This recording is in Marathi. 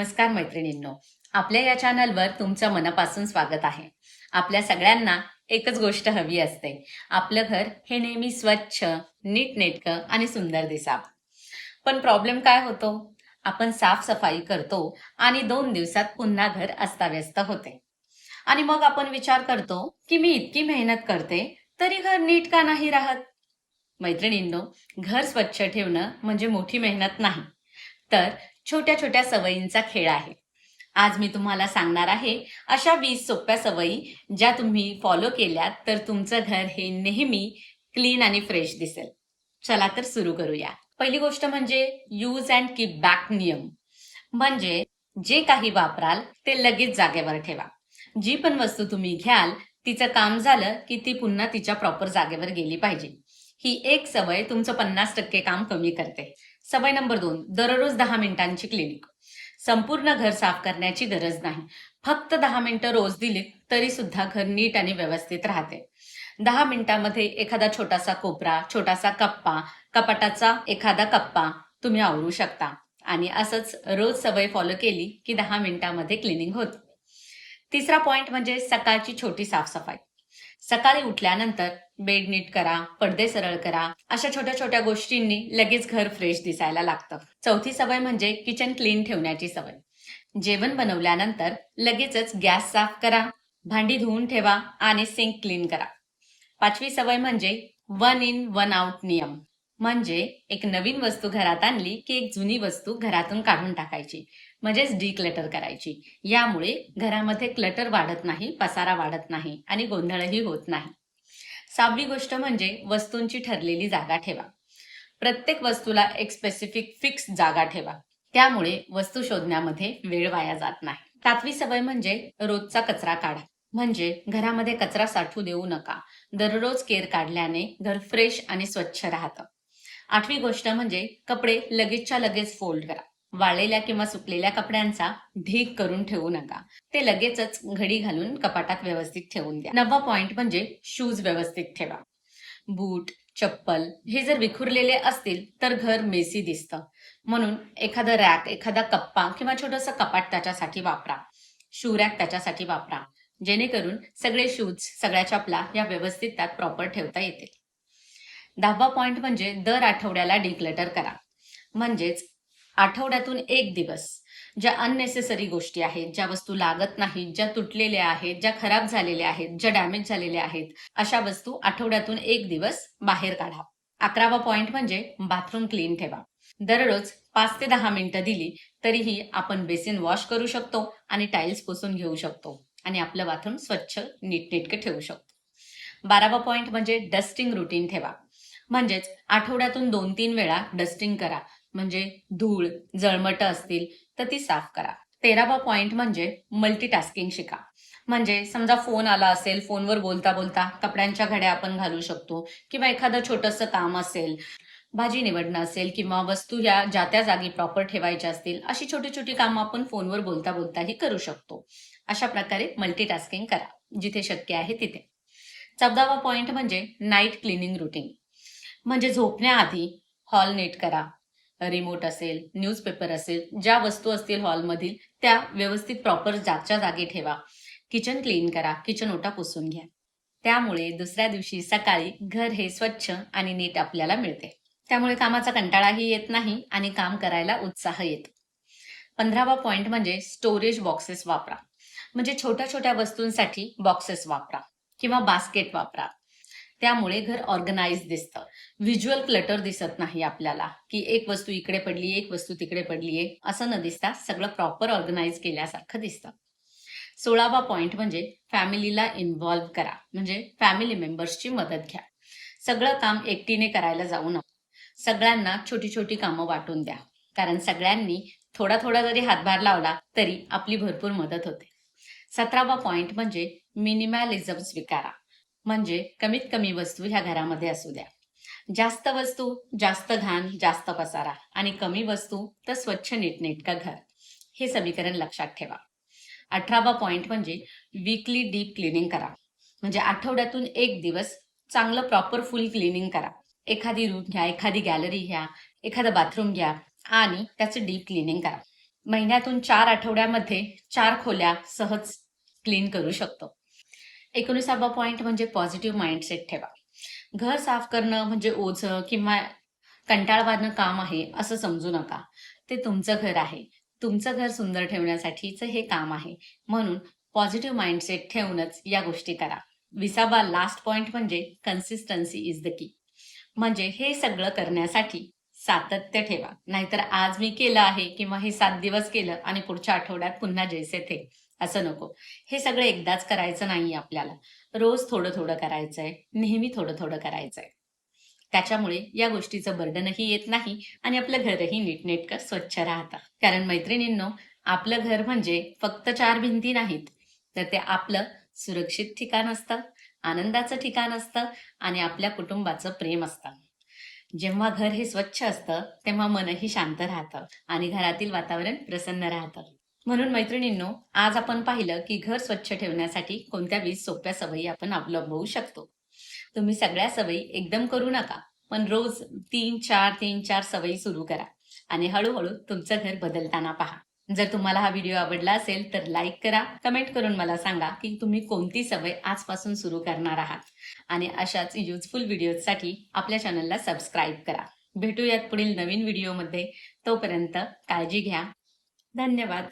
नमस्कार मैत्रिणींनो, आपल्या या चॅनलवर तुमचं मनापासून स्वागत आहे. आपल्या सगळ्यांना एकच गोष्ट हवी असते, आपलं घर हे नेहमी स्वच्छ, नीटनेटकं आणि सुंदर दिसावं. पण प्रॉब्लेम काय होतो? आपण साफसफाई करतो आणि 2 दिवसात पुन्हा घर अस्ताव्यस्त होते. आणि मग आपण विचार करतो की मी इतकी मेहनत करते तरी घर नीट का नाही राहत? मैत्रिणींनो, घर स्वच्छ ठेवणं म्हणजे मोठी मेहनत नाही, तर छोट्या छोट्या सवयींचा खेळ आहे. आज मी तुम्हाला सांगणार आहे अशा 20 सोप्या सवयी, ज्या तुम्ही फॉलो केल्यात तर तुमचं घर हे नेहमी क्लीन आणि फ्रेश दिसेल. चला तर सुरू करूया. पहिली गोष्ट म्हणजे यूज अँड कीप बॅक नियम. म्हणजे जे काही वापराल ते लगेच जागेवर ठेवा. जी पण वस्तू तुम्ही घ्याल तिचं काम झालं की ती पुन्हा तिच्या प्रॉपर जागेवर गेली पाहिजे. ही एक सवय तुमचं 50% काम कमी करते. सवय नंबर 2, दररोज 10 मिनिटांची क्लिनिक. संपूर्ण घर साफ करण्याची गरज नाही. फक्त 10 मिनिटं रोज दिलीत तरी सुद्धा घर नीट आणि व्यवस्थित राहते. 10 मिनिटांमध्ये एखादा छोटासा कोपरा, छोटासा कप्पा, कपाटाचा एखादा कप्पा तुम्ही आवरू शकता. आणि असंच रोज सवय फॉलो केली की 10 मिनिटांमध्ये क्लिनिंग होते. तिसरा पॉइंट म्हणजे सकाळची छोटी साफसफाई. सकाळी उठल्यानंतर बेड नीट करा, पडदे सरळ करा. अशा छोट्या छोट्या गोष्टींनी लगेच घर फ्रेश दिसायला लागतं. चौथी सवय म्हणजे किचन क्लीन ठेवण्याची सवय. जेवण बनवल्यानंतर लगेचच गॅस साफ करा, भांडी धुवून ठेवा आणि सिंक क्लीन करा. पाचवी सवय म्हणजे 1 इन 1 आउट नियम. म्हणजे एक नवीन वस्तू घरात आणली की एक जुनी वस्तू घरातून काढून टाकायची, म्हणजेच डिक्लटर करायची. यामुळे घरामध्ये क्लटर वाढत नाही, पसारा वाढत नाही आणि गोंधळही होत नाही. 6वी गोष्ट म्हणजे वस्तूंची ठरलेली जागा ठेवा. प्रत्येक वस्तूला एक स्पेसिफिक फिक्स जागा ठेवा. त्यामुळे वस्तू शोधण्यामध्ये वेळ वाया जात नाही. 7वी सवय म्हणजे रोजचा कचरा काढा. म्हणजे घरामध्ये कचरा साठवू देऊ नका. दररोज केर काढल्याने घर फ्रेश आणि स्वच्छ राहतं. 8वी गोष्ट म्हणजे कपडे लगेचच्या लगेच फोल्ड करा. वाळलेल्या किंवा सुकलेल्या कपड्यांचा ढीग करून ठेवू नका. ते लगेचच घडी घालून कपाटात व्यवस्थित ठेवून द्या. 9वा पॉइंट म्हणजे शूज व्यवस्थित ठेवा. बूट, चप्पल हे जर विखुरलेले असतील तर घर मेसी दिसतं. म्हणून एखादं रॅक, एखादा कप्पा किंवा छोटंसं कपाट त्याच्यासाठी वापरा. शू रॅक त्याच्यासाठी वापरा, जेणेकरून सगळे शूज, सगळ्या चपला या व्यवस्थित त्यात प्रॉपर ठेवता येतील. 10वा पॉइंट म्हणजे दर आठवड्याला डिक्लटर करा. म्हणजेच आठवड्यातून एक दिवस ज्या अननेसेसरी गोष्टी आहेत, ज्या वस्तू लागत नाहीत, ज्या तुटलेल्या आहेत, ज्या खराब झालेल्या आहेत, ज्या डॅमेज झालेल्या आहेत, अशा वस्तू आठवड्यातून एक दिवस बाहेर काढा. 11वा पॉइंट म्हणजे बाथरूम क्लीन ठेवा. दररोज 5 ते 10 मिनिटं दिली तरीही आपण बेसिन वॉश करू शकतो आणि टाइल्स पुसून घेऊ शकतो आणि आपलं बाथरूम स्वच्छ नीटनेटकं ठेवू शकतो. 12वा पॉइंट म्हणजे डस्टिंग रुटीन ठेवा. म्हणजेच आठवड्यातून 2-3 वेळा डस्टिंग करा. म्हणजे धूळ, जळमटं असतील तर ती साफ करा. 13वा पॉइंट म्हणजे मल्टीटास्किंग शिका. म्हणजे समजा फोन आला असेल, फोनवर बोलता बोलता कपड्यांच्या घड्या आपण घालू शकतो, किंवा एखादं छोटंसं काम असेल, भाजी निवडणं असेल, किंवा वस्तू या ज्या त्या जागी प्रॉपर ठेवायच्या असतील, अशी छोटी छोटी कामं आपण फोनवर बोलता बोलताही करू शकतो. अशा प्रकारे मल्टीटास्किंग करा जिथे शक्य आहे तिथे. 14वा पॉइंट म्हणजे नाईट क्लिनिंग रुटीन. म्हणजे झोपण्याआधी हॉल नीट करा. रिमोट असेल, न्यूजपेपर असेल, ज्या वस्तू असतील हॉलमधील त्या व्यवस्थित प्रॉपर जागच्या जागी ठेवा. किचन क्लीन करा, किचन ओटा पुसून घ्या. त्यामुळे दुसऱ्या दिवशी सकाळी घर हे स्वच्छ आणि नीट आपल्याला मिळते. त्यामुळे कामाचा कंटाळाही येत नाही आणि काम करायला उत्साह येतो. 15वा पॉइंट म्हणजे स्टोरेज बॉक्सेस वापरा. म्हणजे छोट्या छोट्या वस्तूंसाठी बॉक्सेस वापरा किंवा बास्केट वापरा. त्यामुळे घर ऑर्गनाइज दिसतं. व्हिज्युअल क्लटर दिसत नाही आपल्याला, की एक वस्तू इकडे पडली, एक वस्तू तिकडे पडलीये, असं न दिसता सगळं प्रॉपर ऑर्गनाइज केल्यासारखं दिसतं. 16वा पॉइंट म्हणजे फॅमिलीला इन्व्हॉल्व करा. म्हणजे फॅमिली मेंबर्सची मदत घ्या. सगळं काम एकटीने करायला जाऊ नका. सगळ्यांना छोटी छोटी कामं वाटून द्या. कारण सगळ्यांनी थोडा थोडा जरी हातभार लावला तरी आपली भरपूर मदत होते. 17वा पॉइंट म्हणजे मिनिमॅलिझम स्वीकारा. म्हणजे कमीत कमी वस्तू ह्या घरामध्ये असू द्या. जास्त वस्तू, जास्त घाण, जास्त पसारा, आणि कमी वस्तू तर स्वच्छ नीटनेटकं घर. हे समीकरण लक्षात ठेवा. 18वा पॉइंट म्हणजे वीकली डीप क्लिनिंग करा. म्हणजे आठवड्यातून एक दिवस चांगलं प्रॉपर फुल क्लिनिंग करा. एखादी रूम घ्या, एखादी गॅलरी घ्या, एखादं बाथरूम घ्या आणि त्याचं डीप क्लिनिंग करा. महिन्यातून 4 आठवड्यामध्ये 4 खोल्या सहज क्लीन करू शकतो. 19वा पॉइंट म्हणजे पॉझिटिव्ह माइंडसेट ठेवा. घर साफ करणं म्हणजे ओझं किंवा कंटाळवाणं काम आहे असं समजू नका. ते तुमचं घर आहे. तुमचं घर सुंदर ठेवण्यासाठीचं हे काम आहे. म्हणून पॉझिटिव्ह माइंडसेट ठेवूनच या गोष्टी करा. 20वा लास्ट पॉइंट म्हणजे कन्सिस्टन्सी इज द की. म्हणजे हे सगळं करण्यासाठी सातत्य ठेवा. नाहीतर आज मी केलं आहे किंवा हे 7 दिवस केलं आणि पुढच्या आठवड्यात पुन्हा जैसे थे असं नको. हे सगळं एकदाच करायचं नाही आपल्याला. रोज थोडं थोडं करायचंय, नेहमी थोडं थोडं करायचंय. त्याच्यामुळे या गोष्टीचं बर्डनही येत नाही आणि आपलं घरही नीटनेटकं स्वच्छ राहतं. कारण मैत्रिणींनो, आपलं घर म्हणजे फक्त 4 भिंती नाहीत, तर ते आपलं सुरक्षित ठिकाण असतं, आनंदाचं ठिकाण असतं आणि आपल्या कुटुंबाचं प्रेम असतं. जेव्हा घर हे स्वच्छ असतं तेव्हा मनही शांत राहतं आणि घरातील वातावरण प्रसन्न राहतं. म्हणून मैत्रिणींनो, आज आपण पाहिलं की घर स्वच्छ ठेवण्यासाठी कोणत्या 20 सोप्या सवयी आपण अवलंबवू शकतो. तुम्ही सगळ्या सवयी एकदम करू नका, पण रोज 3-4 सवयी सुरू करा आणि हळूहळू तुमचं घर बदलताना पहा. जर तुम्हाला हा व्हिडिओ आवडला असेल तर लाईक करा, कमेंट करून मला सांगा की तुम्ही कोणती सवय आजपासून सुरू करणार आहात आणि अशाच युजफुल व्हिडिओसाठी आपल्या चॅनलला सबस्क्राईब करा. भेटूयात पुढील नवीन व्हिडिओमध्ये. तोपर्यंत काळजी घ्या. धन्यवाद.